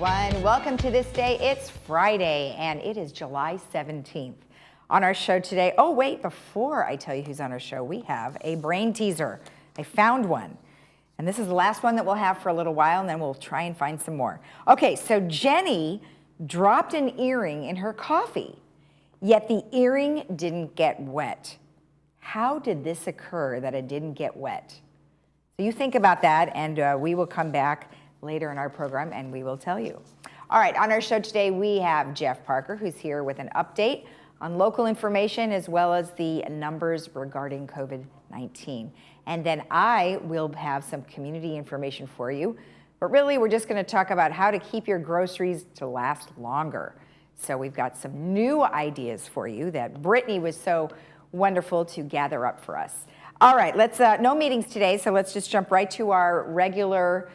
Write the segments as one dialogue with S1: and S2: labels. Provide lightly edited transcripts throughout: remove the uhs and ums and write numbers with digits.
S1: everyone. Welcome to This Day. It's Friday, and it is July 17th. On our show today, oh wait, before I tell you who's on our show, we have a brain teaser. I found one, and this is the last one that we'll have for a little while, and then we'll try and find some more. Okay, so Jenny dropped an earring in her coffee, yet the earring didn't get wet. How did this occur that it didn't get wet? So you think about that, and we will come back later in our program and we will tell you. All right, on our show today, we have Jeff Parker, who's here with an update on local information as well as the numbers regarding COVID-19. And then I will have some community information for you. But really, we're just going to talk about how to keep your groceries to last longer. So we've got some new ideas for you that Brittany was so wonderful to gather up for us. All right, let's no meetings today, so let's just jump right to our regular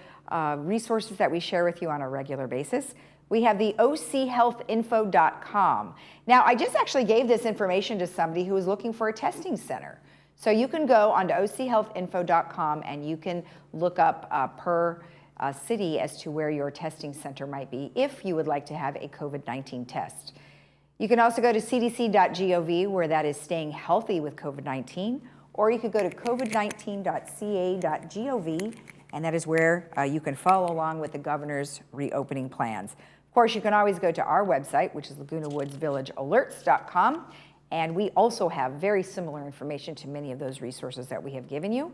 S1: resources that we share with you on a regular basis. We have the ochealthinfo.com. Now, I just actually gave this information to somebody who was looking for a testing center. So you can go onto ochealthinfo.com and you can look up per city as to where your testing center might be if you would like to have a COVID-19 test. You can also go to cdc.gov where that is staying healthy with COVID-19, or you could go to covid19.ca.gov, and that is where you can follow along with the governor's reopening plans. Of course, you can always go to our website, which is lagunawoodsvillagealerts.com, and we also have very similar information to many of those resources that we have given you.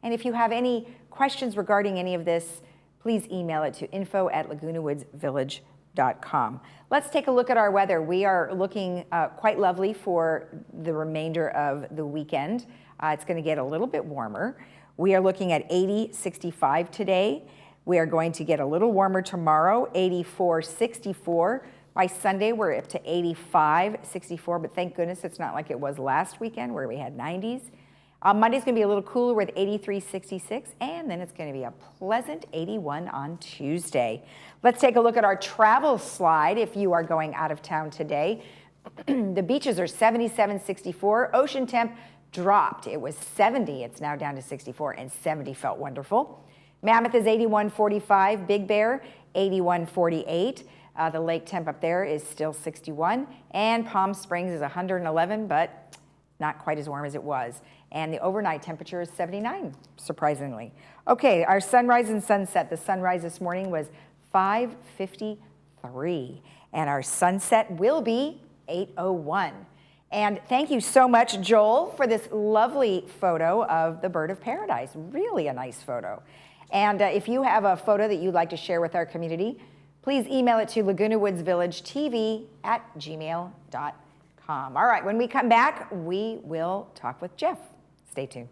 S1: And if you have any questions regarding any of this, please email it to info@lagunawoodsvillage.com. Let's take a look at our weather. We are looking quite lovely for the remainder of the weekend. It's going to get a little bit warmer. We are looking at 80, 65 today. We are going to get a little warmer tomorrow, 84, 64. By Sunday, we're up to 85, 64, but thank goodness it's not like it was last weekend where we had 90s. Monday's going to be a little cooler with 83, 66, and then it's going to be a pleasant 81 on Tuesday. Let's take a look at our travel slide if you are going out of town today. The beaches are 77, 64. Ocean temp dropped. It was 70. It's now down to 64, and 70 felt wonderful. Mammoth is 81, 45. Big Bear, 81, 48. The lake temp up there is still 61. And Palm Springs is 111, but not quite as warm as it was. And the overnight temperature is 79, surprisingly. Okay, our sunrise and sunset. The sunrise this morning was 5:53, and our sunset will be 8:01. And thank you so much, Joel, for this lovely photo of the bird of paradise. Really a nice photo. And if you have a photo that you'd like to share with our community, please email it to lagunawoodsvillagetv@gmail.com. All right, when we come back, we will talk with Jeff. Stay tuned.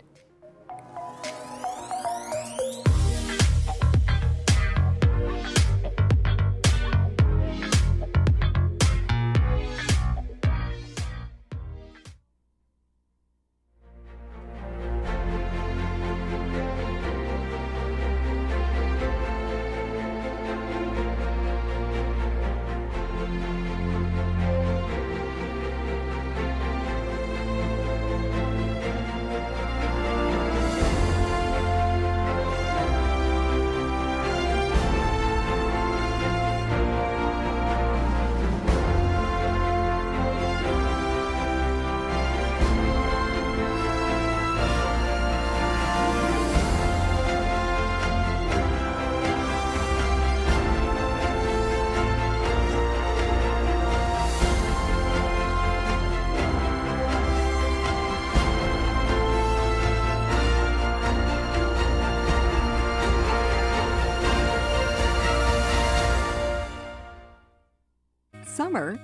S2: Summer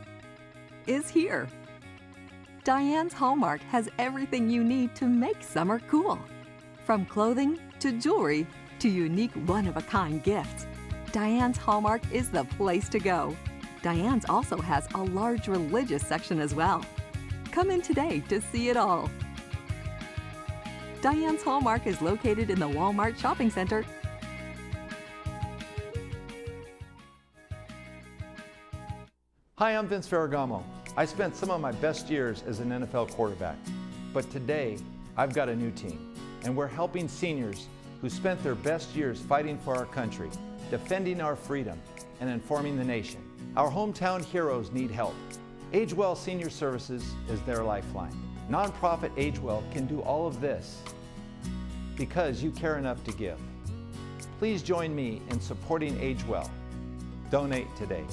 S2: is here. Diane's Hallmark has everything you need to make summer cool. From clothing to jewelry to unique one-of-a-kind gifts, Diane's Hallmark is the place to go. Diane's also has a large religious section as well. Come in today to see it all. Diane's Hallmark is located in the Walmart Shopping Center.
S3: Hi, I'm Vince Ferragamo. I spent some of my best years as an NFL quarterback, but today I've got a new team, and we're helping seniors who spent their best years fighting for our country, defending our freedom, and informing the nation. Our hometown heroes need help. AgeWell Senior Services is their lifeline. Nonprofit AgeWell can do all of this because you care enough to give. Please join me in supporting AgeWell. Donate today.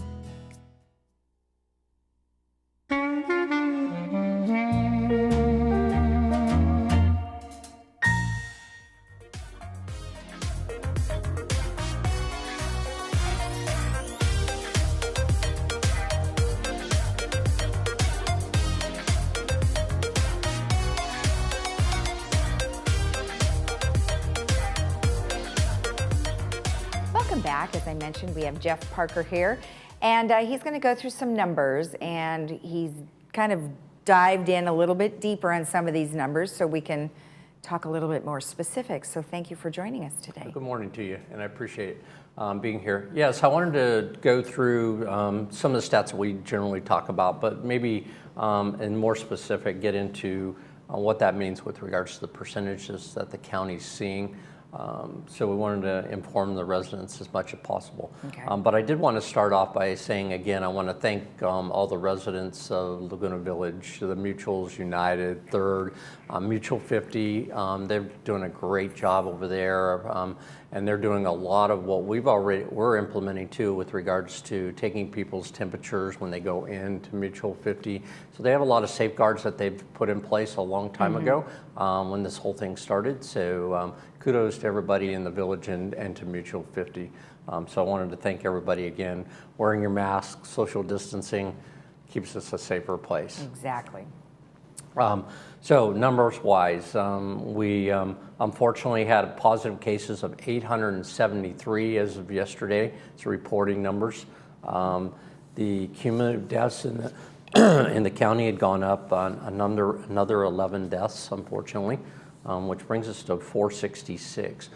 S1: Welcome back. As I mentioned, we have Jeff Parker here, and he's going to go through some numbers, and he's kind of dived in a little bit deeper on some of these numbers so we can talk a little bit more specifics. So thank you for joining us today.
S4: Good morning to you, and I appreciate being here. Yes, I wanted to go through some of the stats that we generally talk about, but maybe in more specific, get into what that means with regards to the percentages that the county's seeing. So we wanted to inform the residents as much as possible.
S1: Okay.
S4: But I did want to start off by saying, again, I want to thank all the residents of Laguna Village, the Mutuals United, Third, Mutual 50. They're doing a great job over there, and they're doing a lot of what we're implementing too with regards to taking people's temperatures when they go into Mutual 50. So they have a lot of safeguards that they've put in place a long time ago when this whole thing started. So kudos to everybody in the village and to Mutual 50. So I wanted to thank everybody again. Wearing your mask, social distancing keeps us a safer place.
S1: Exactly.
S4: So numbers-wise, we unfortunately had positive cases of 873 as of yesterday. It's reporting numbers. The cumulative deaths in the county had gone up on another 11 deaths, unfortunately, which brings us to 466.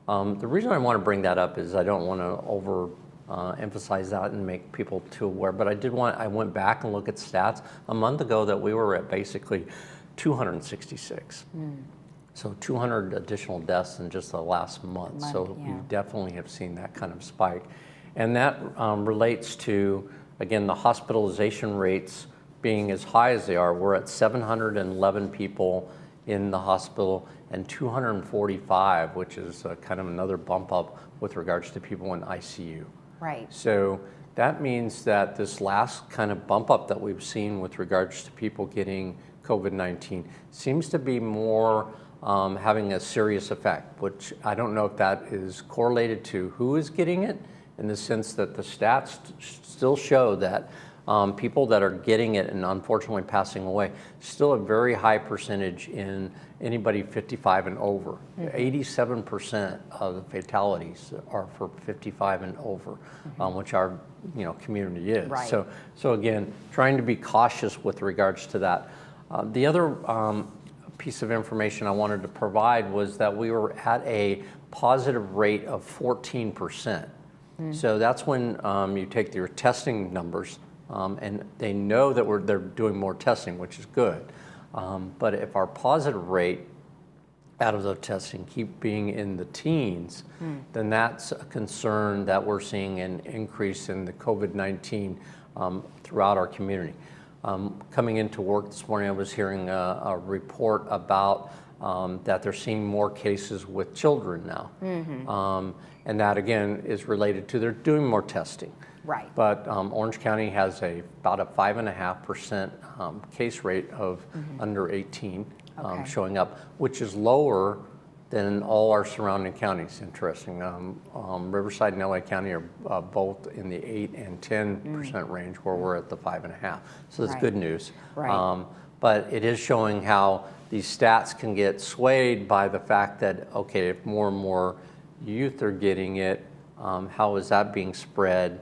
S4: The reason I want to bring that up is I don't want to emphasize that and make people too aware, but I went back and looked at stats a month ago that we were at basically 266. So 200 additional deaths in just the last month. So
S1: yeah.
S4: we definitely have seen that kind of spike. And that relates to, again, the hospitalization rates being as high as they are. We're at 711 people in the hospital and 245, which is kind of another bump up with regards to people in ICU.
S1: Right.
S4: So that means that this last kind of bump up that we've seen with regards to people getting COVID-19 seems to be more having a serious effect, which I don't know if that is correlated to who is getting it, in the sense that the stats still show that people that are getting it and unfortunately passing away, still a very high percentage in anybody 55 and over. 87% of the fatalities are for 55 and over, which our community is.
S1: Right.
S4: So again, trying to be cautious with regards to that. The other piece of information I wanted to provide was that we were at a positive rate of 14%. So that's when you take your testing numbers, and they know that they're doing more testing, which is good. But if our positive rate out of the testing keep being in the teens, then that's a concern that we're seeing an increase in the COVID-19 throughout our community. Coming into work this morning, I was hearing a report about that they're seeing more cases with children now. And that, again, is related to they're doing more testing.
S1: Right.
S4: But Orange County has about a 5.5% case rate of under 18 showing up, which is lower than all our surrounding counties. Interesting. Riverside and LA County are both in the 8 and 10% range, where we're at the 5.5. So that's good news.
S1: Right.
S4: But it is showing how these stats can get swayed by the fact that, okay, if more and more youth are getting it, how is that being spread?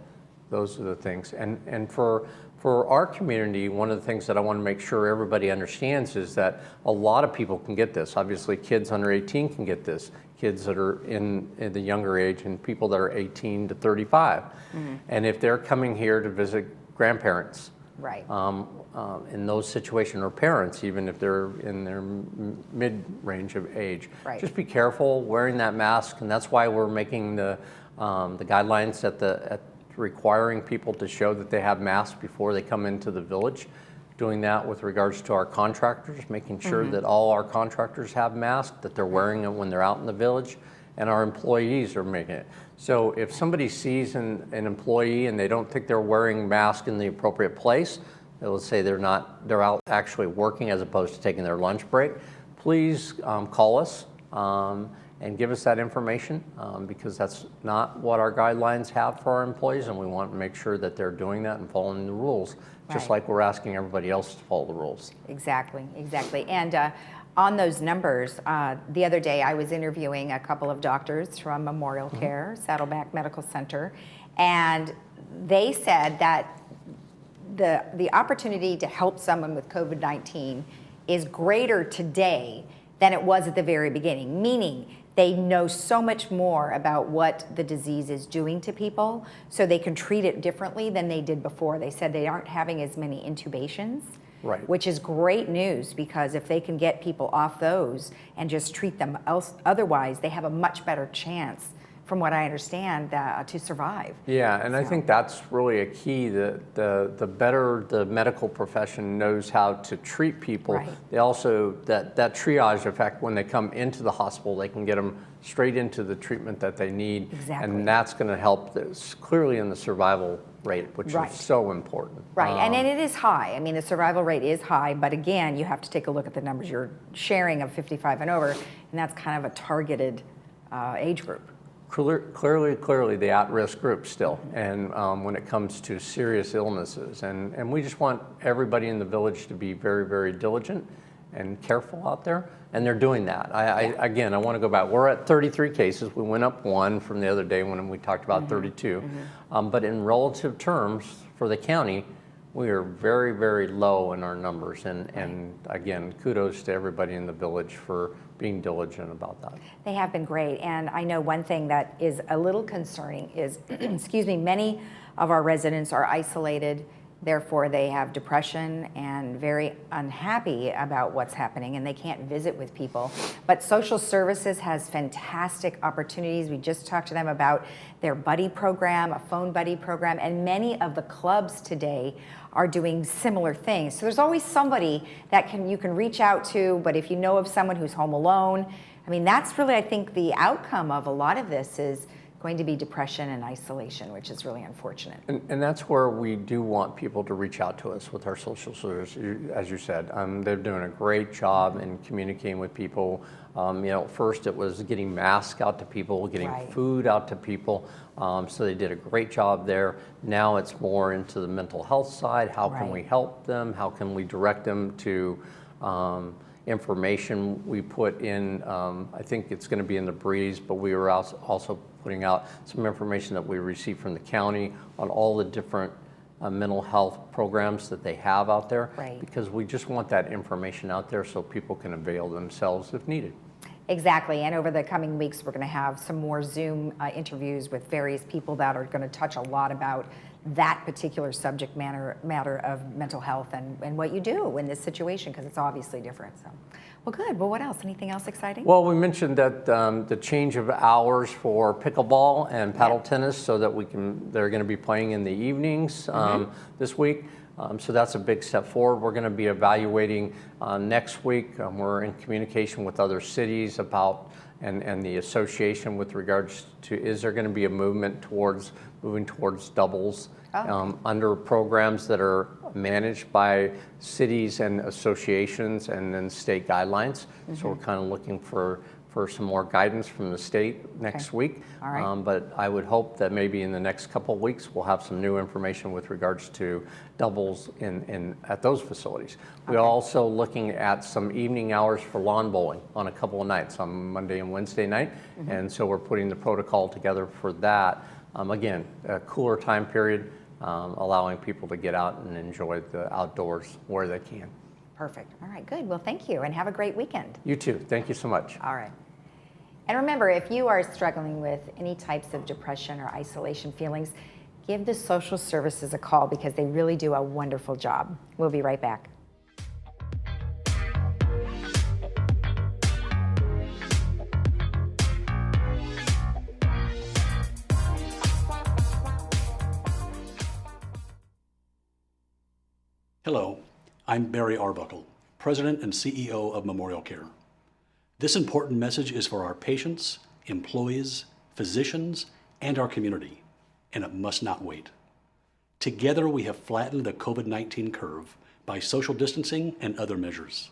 S4: Those are the things. And for our community, one of the things that I want to make sure everybody understands is that a lot of people can get this. Obviously, kids under 18 can get this, kids that are in the younger age, and people that are 18 to 35. And if they're coming here to visit grandparents,
S1: Right.
S4: In those situations, or parents, even if they're in their mid-range of age.
S1: Right.
S4: Just be careful wearing that mask, and that's why we're making the guidelines requiring people to show that they have masks before they come into the village. Doing that with regards to our contractors, making sure that all our contractors have masks, that they're wearing it when they're out in the village, and our employees are making it. So if somebody sees an employee and they don't think they're wearing masks in the appropriate place, they'll say they're out actually working as opposed to taking their lunch break, please call us and give us that information because that's not what our guidelines have for our employees, and we want to make sure that they're doing that and following the rules, just like we're asking everybody else to follow the rules.
S1: Exactly, exactly. And on those numbers, the other day I was interviewing a couple of doctors from Memorial Care, Saddleback Medical Center, and they said that the opportunity to help someone with COVID-19 is greater today than it was at the very beginning, meaning they know so much more about what the disease is doing to people, so they can treat it differently than they did before. They said they aren't having as many intubations, which is great news, because if they can get people off those and just treat them otherwise, they have a much better chance, from what I understand, to survive.
S4: Yeah, and I think that's really a key. The better the medical profession knows how to treat people, they also, that triage effect, when they come into the hospital, they can get them straight into the treatment that they need. And that's going to help this, clearly in the survival rate, which is so important.
S1: And it is high. I mean, the survival rate is high, but again, you have to take a look at the numbers you're sharing of 55 and over, and that's kind of a targeted age group.
S4: Clearly the at-risk group still, and when it comes to serious illnesses, and we just want everybody in the village to be very, very diligent and careful out there, and they're doing that. Again, I want to go back. We're at 33 cases. We went up 1 from the other day when we talked about 32, but in relative terms for the county, we are very, very low in our numbers, and again, kudos to everybody in the village for being diligent about that.
S1: They have been great, and I know one thing that is a little concerning is, excuse me, many of our residents are isolated, therefore they have depression and very unhappy about what's happening, and they can't visit with people. But social services has fantastic opportunities. We just talked to them about their buddy program, a phone buddy program, and many of the clubs today are doing similar things. So there's always somebody that you can reach out to, but if you know of someone who's home alone, I mean, that's really, I think, the outcome of a lot of this is going to be depression and isolation, which is really unfortunate.
S4: And that's where we do want people to reach out to us with our social services, as you said. They're doing a great job in communicating with people. You know, first it was getting masks out to people, getting food out to people. So they did a great job there. Now it's more into the mental health side. How can we help them? How can we direct them to information we put in? I think it's going to be in the breeze, but we were also putting out some information that we received from the county on all the different mental health programs that they have out there, because we just want that information out there so people can avail themselves if needed.
S1: Exactly, and over the coming weeks, we're going to have some more Zoom interviews with various people that are going to touch a lot about that particular subject matter of mental health and what you do in this situation, because it's obviously different. So, well, good. Well, what else? Anything else exciting?
S4: Well, we mentioned that the change of hours for pickleball and paddle tennis, so that they're going to be playing in the evenings this week. So that's a big step forward. We're going to be evaluating next week. We're in communication with other cities about and the association with regards to, is there going to be a movement towards moving towards doubles under programs that are managed by cities and associations and then state guidelines. So we're kind of looking for some more guidance from the state next week. But I would hope that maybe in the next couple of weeks we'll have some new information with regards to doubles at those facilities. We're also looking at some evening hours for lawn bowling on a couple of nights, on Monday and Wednesday night. And so we're putting the protocol together for that. Again, a cooler time period, allowing people to get out and enjoy the outdoors where they can.
S1: Perfect. All right, good. Well, thank you, and have a great weekend.
S4: You too. Thank you so much.
S1: All right. And remember, if you are struggling with any types of depression or isolation feelings, give the social services a call, because they really do a wonderful job. We'll be right back.
S5: Hello, I'm Barry Arbuckle, President and CEO of Memorial Care. This important message is for our patients, employees, physicians, and our community, and it must not wait. Together, we have flattened the COVID-19 curve by social distancing and other measures.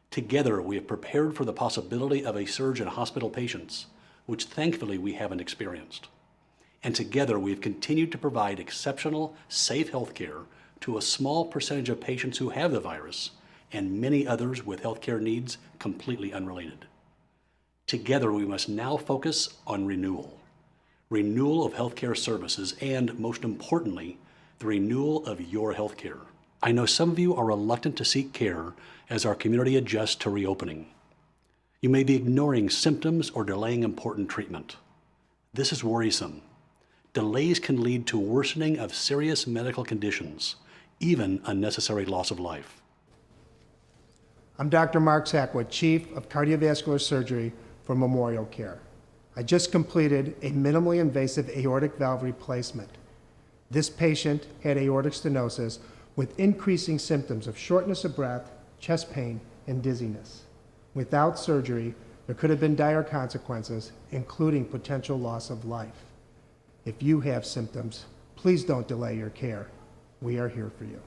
S5: Together, we have prepared for the possibility of a surge in hospital patients, which thankfully we haven't experienced. And together, we have continued to provide exceptional, safe health care to a small percentage of patients who have the virus and many others with healthcare needs completely unrelated. Together, we must now focus on renewal. Renewal of healthcare services and, most importantly, the renewal of your healthcare. I know some of you are reluctant to seek care as our community adjusts to reopening. You may be ignoring symptoms or delaying important treatment. This is worrisome. Delays can lead to worsening of serious medical conditions, even unnecessary loss of life.
S6: I'm Dr. Mark Sackwood, Chief of Cardiovascular Surgery for Memorial Care. I just completed a minimally invasive aortic valve replacement. This patient had aortic stenosis with increasing symptoms of shortness of breath, chest pain, and dizziness. Without surgery, there could have been dire consequences, including potential loss of life. If you have symptoms, please don't delay your care. We are here for you.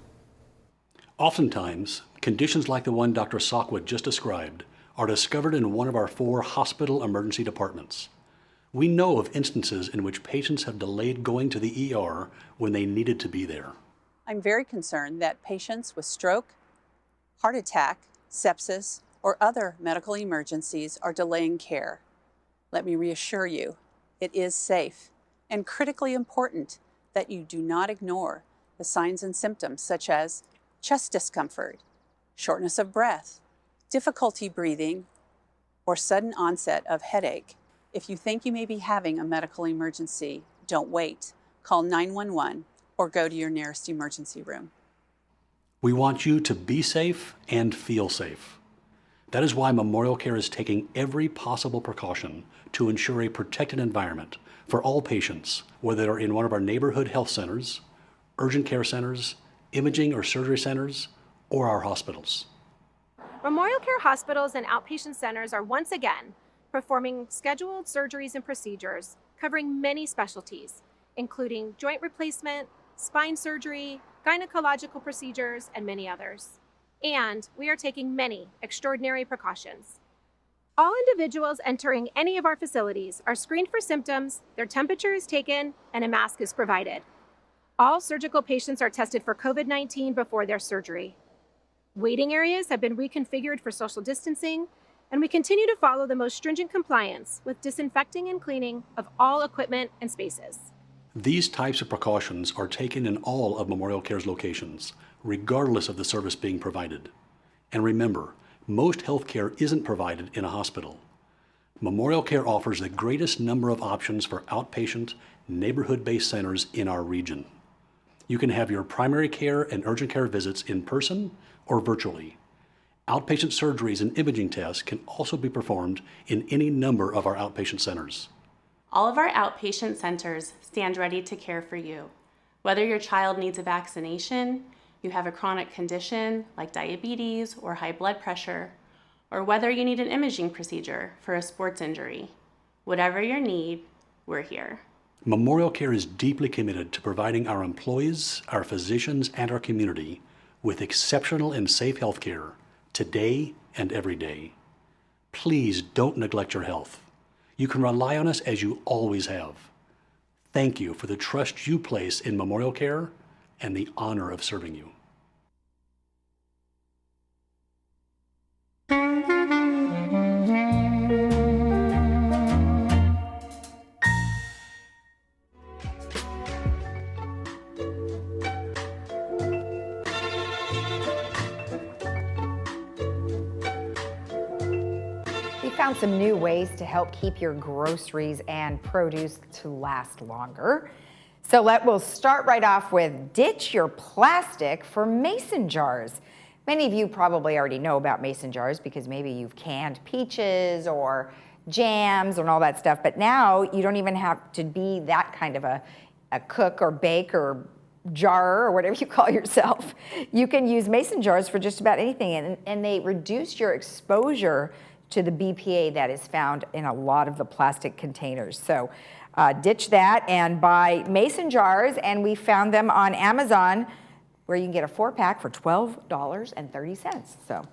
S5: Oftentimes, conditions like the one Dr. Sackwood just described are discovered in one of our 4 hospital emergency departments. We know of instances in which patients have delayed going to the ER when they needed to be there.
S7: I'm very concerned that patients with stroke, heart attack, sepsis, or other medical emergencies are delaying care. Let me reassure you, it is safe and critically important that you do not ignore the signs and symptoms such as chest discomfort, shortness of breath, difficulty breathing, or sudden onset of headache. If you think you may be having a medical emergency, don't wait. Call 911 or go to your nearest emergency room.
S5: We want you to be safe and feel safe. That is why Memorial Care is taking every possible precaution to ensure a protected environment for all patients, whether they're in one of our neighborhood health centers, urgent care centers, imaging or surgery centers, or our hospitals.
S8: Memorial Care hospitals and outpatient centers are once again performing scheduled surgeries and procedures covering many specialties, including joint replacement, spine surgery, gynecological procedures, and many others. And we are taking many extraordinary precautions. All individuals entering any of our facilities are screened for symptoms, their temperature is taken, and a mask is provided. All surgical patients are tested for COVID-19 before their surgery. Waiting areas have been reconfigured for social distancing, and we continue to follow the most stringent compliance with disinfecting and cleaning of all equipment and spaces.
S5: These types of precautions are taken in all of Memorial Care's locations, regardless of the service being provided. And remember, most health care isn't provided in a hospital. Memorial Care offers the greatest number of options for outpatient, neighborhood-based centers in our region. You can have your primary care and urgent care visits in person or virtually. Outpatient surgeries and imaging tests can also be performed in any number of our outpatient centers.
S9: All of our outpatient centers stand ready to care for you. Whether your child needs a vaccination, you have a chronic condition like diabetes or high blood pressure, or whether you need an imaging procedure for a sports injury. Whatever your need, we're here.
S5: Memorial Care is deeply committed to providing our employees, our physicians, and our community with exceptional and safe health care today and every day. Please don't neglect your health. You can rely on us as you always have. Thank you for the trust you place in Memorial Care and the honor of serving you.
S1: We found some new ways to help keep your groceries and produce to last longer. So we'll start right off with ditch your plastic for mason jars. Many of you probably already know about mason jars because maybe you've canned peaches or jams and all that stuff, but now you don't even have to be that kind of a cook or bake or jar or whatever you call yourself. You can use mason jars for just about anything, and they reduce your exposure to the BPA that is found in a lot of the plastic containers. So ditch that and buy mason jars, and we found them on Amazon where you can get a 4-pack for $12.30. So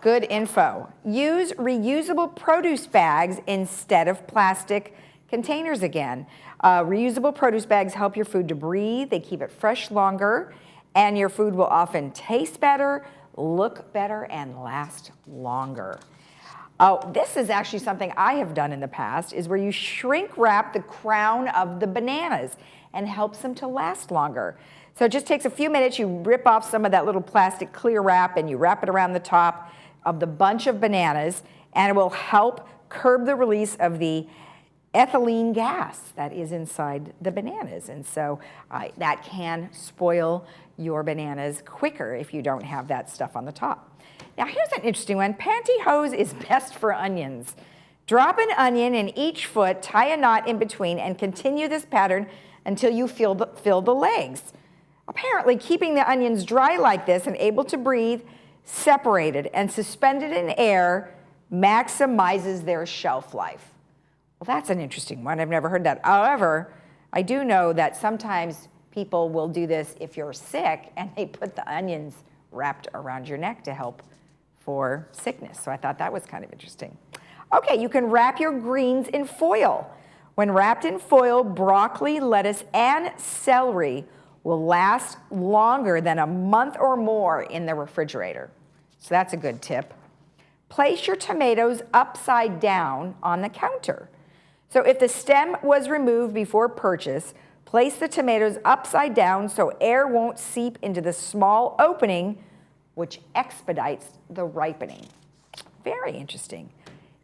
S1: good info. Use reusable produce bags instead of plastic containers again. Reusable produce bags help your food to breathe, they keep it fresh longer, and your food will often taste better, look better, and last longer. Oh, this is actually something I have done in the past, is where you shrink wrap the crown of the bananas and helps them to last longer. So it just takes a few minutes, you rip off some of that little plastic clear wrap and you wrap it around the top of the bunch of bananas, and it will help curb the release of the ethylene gas that is inside the bananas. And so that can spoil your bananas quicker if you don't have that stuff on the top. Now here's an interesting one. Pantyhose is best for onions. Drop an onion in each foot, tie a knot in between, and continue this pattern until you fill the legs. Apparently, keeping the onions dry like this and able to breathe, separated and suspended in air, maximizes their shelf life. Well, that's an interesting one. I've never heard that. However, I do know that sometimes people will do this if you're sick and they put the onions wrapped around your neck to help for sickness. So I thought that was kind of interesting. Okay, you can wrap your greens in foil. When wrapped in foil, broccoli, lettuce, and celery will last longer than a month or more in the refrigerator. So that's a good tip. Place your tomatoes upside down on the counter. So if the stem was removed before purchase, place the tomatoes upside down so air won't seep into the small opening, which expedites the ripening. Very interesting.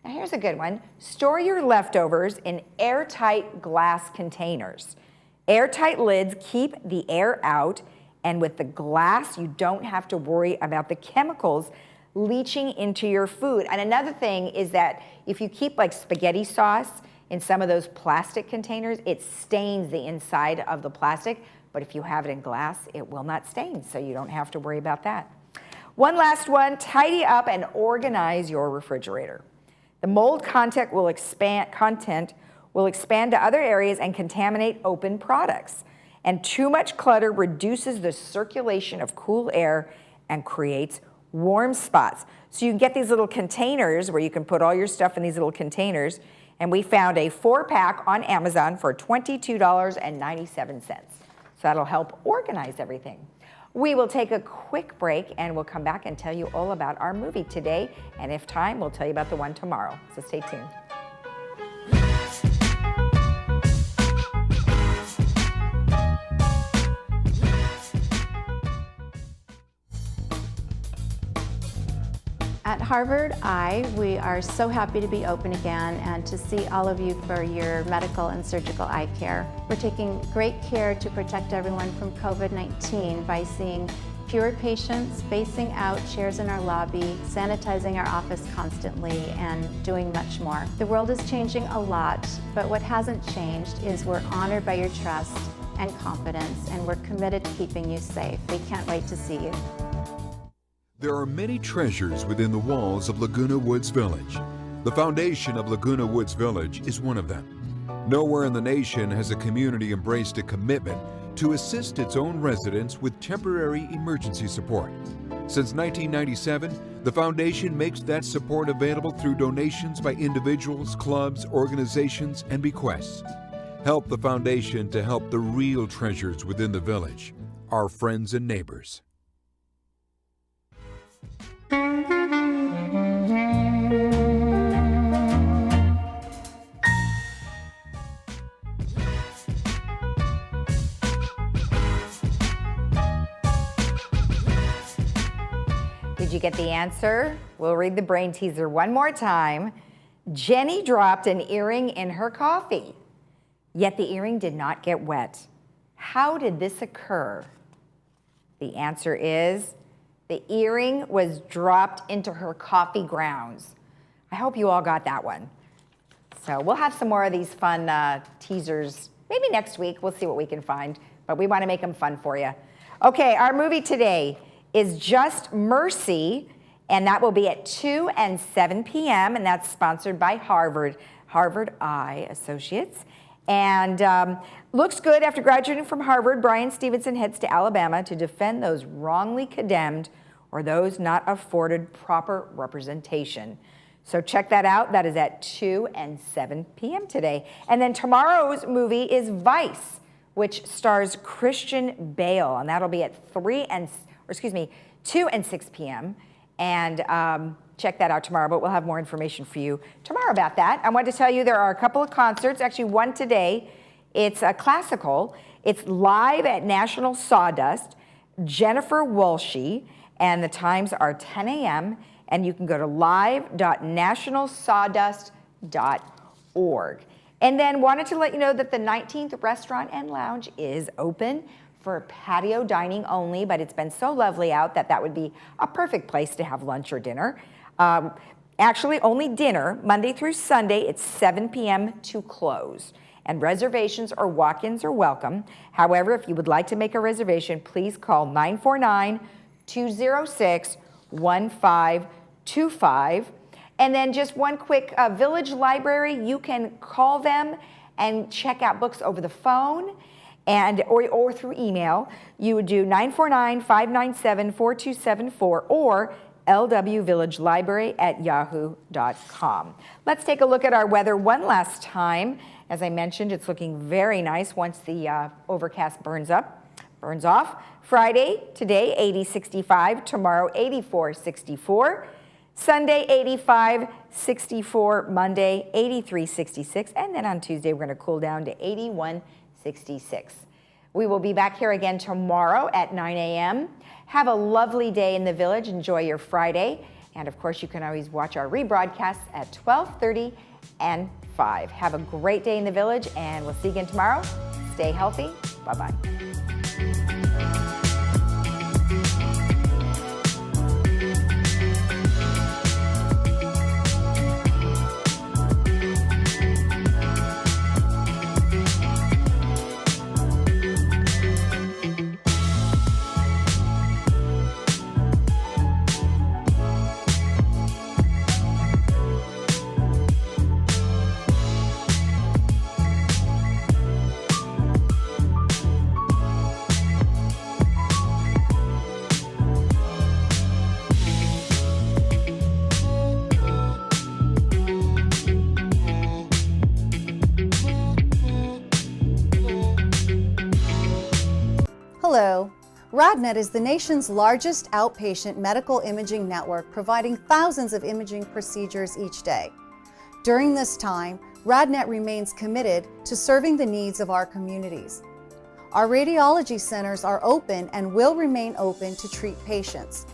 S1: Now here's a good one. Store your leftovers in airtight glass containers. Airtight lids keep the air out, and with the glass, you don't have to worry about the chemicals leaching into your food. And another thing is that if you keep like spaghetti sauce in some of those plastic containers, it stains the inside of the plastic, but if you have it in glass, it will not stain, so you don't have to worry about that. One last one, tidy up and organize your refrigerator. The mold content will expand to other areas and contaminate open products. And too much clutter reduces the circulation of cool air and creates warm spots. So you can get these little containers where you can put all your stuff in these little containers. And we found a 4-pack on Amazon for $22.97. So that'll help organize everything. We will take a quick break and we'll come back and tell you all about our movie today. And if time, we'll tell you about the one tomorrow. So stay tuned.
S10: At Harvard Eye, we are so happy to be open again and to see all of you for your medical and surgical eye care. We're taking great care to protect everyone from COVID-19 by seeing fewer patients, spacing out chairs in our lobby, sanitizing our office constantly, and doing much more. The world is changing a lot, but what hasn't changed is we're honored by your trust and confidence, and we're committed to keeping you safe. We can't wait to see you.
S11: There are many treasures within the walls of Laguna Woods Village. The foundation of Laguna Woods Village is one of them. Nowhere in the nation has a community embraced a commitment to assist its own residents with temporary emergency support. Since 1997, the foundation makes that support available through donations by individuals, clubs, organizations, and bequests. Help the foundation to help the real treasures within the village, our friends and neighbors.
S1: Did you get the answer? We'll read the brain teaser one more time. Jenny dropped an earring in her coffee, yet the earring did not get wet. How did this occur? The answer is the earring was dropped into her coffee grounds. I hope you all got that one. So we'll have some more of these fun teasers maybe next week. We'll see what we can find but we want to make them fun for you. Okay, our movie today is Just Mercy, and that will be at 2 and 7 p.m., and that's sponsored by Harvard Eye Associates. And looks good. After graduating from Harvard, Brian Stevenson heads to Alabama to defend those wrongly condemned or those not afforded proper representation. So check that out. That is at 2 and 7 p.m. today. And then tomorrow's movie is Vice, which stars Christian Bale, and that'll be at 2 and 6 p.m. And check that out tomorrow, but we'll have more information for you tomorrow about that. I want to tell you there are a couple of concerts, actually one today. It's a classical. It's live at National Sawdust, Jennifer Walshy, and the times are 10 a.m., and you can go to live.nationalsawdust.org. And then wanted to let you know that the 19th Restaurant and Lounge is open for patio dining only, but it's been so lovely out that that would be a perfect place to have lunch or dinner. Actually, only dinner, Monday through Sunday, it's 7 p.m. to close. And reservations or walk-ins are welcome. However, if you would like to make a reservation, please call 949-206-1525. And then just one quick Village Library, you can call them and check out books over the phone and or through email. You would do 949-597-4274 or lwvillagelibrary@yahoo.com. Let's take a look at our weather one last time. As I mentioned, it's looking very nice once the overcast burns off. Friday, today, 80-65. Tomorrow, 84-64. Sunday, 85-64. Monday, 83-66. And then on Tuesday, we're going to cool down to 81-66. We will be back here again tomorrow at 9 a.m. Have a lovely day in the Village. Enjoy your Friday. And of course, you can always watch our rebroadcasts at 12:30 and 5. Have a great day in the Village, and we'll see you again tomorrow. Stay healthy. Bye-bye.
S12: Hello. RadNet is the nation's largest outpatient medical imaging network, providing thousands of imaging procedures each day. During this time, RadNet remains committed to serving the needs of our communities. Our radiology centers are open and will remain open to treat patients.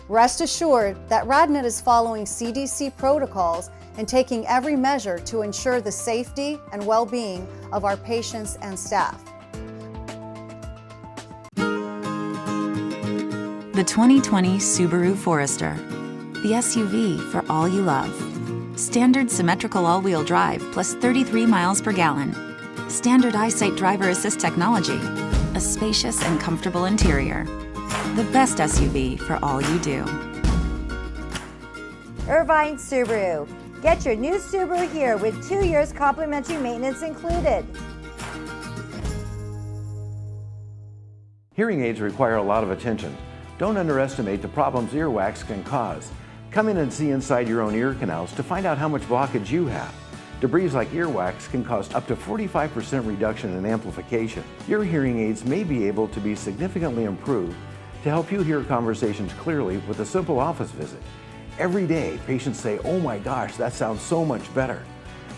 S12: Rest assured that RadNet is following CDC protocols and taking every measure to ensure the safety and well-being of our patients and staff.
S13: The 2020 Subaru Forester, the SUV for all you love. Standard symmetrical all-wheel drive plus 33 miles per gallon. Standard EyeSight driver assist technology. A spacious and comfortable interior. The best SUV for all you do.
S14: Irvine Subaru. Get your new Subaru here with 2 years complimentary maintenance included.
S3: Hearing aids require a lot of attention. Don't underestimate the problems earwax can cause. Come in and see inside your own ear canals to find out how much blockage you have. Debris like earwax can cause up to 45% reduction in amplification. Your hearing aids may be able to be significantly improved to help you hear conversations clearly with a simple office visit. Every day, patients say, "Oh my gosh, that sounds so much better."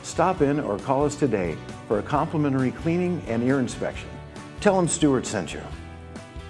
S3: Stop in or call us today for a complimentary cleaning and ear inspection. Tell them Stuart sent you.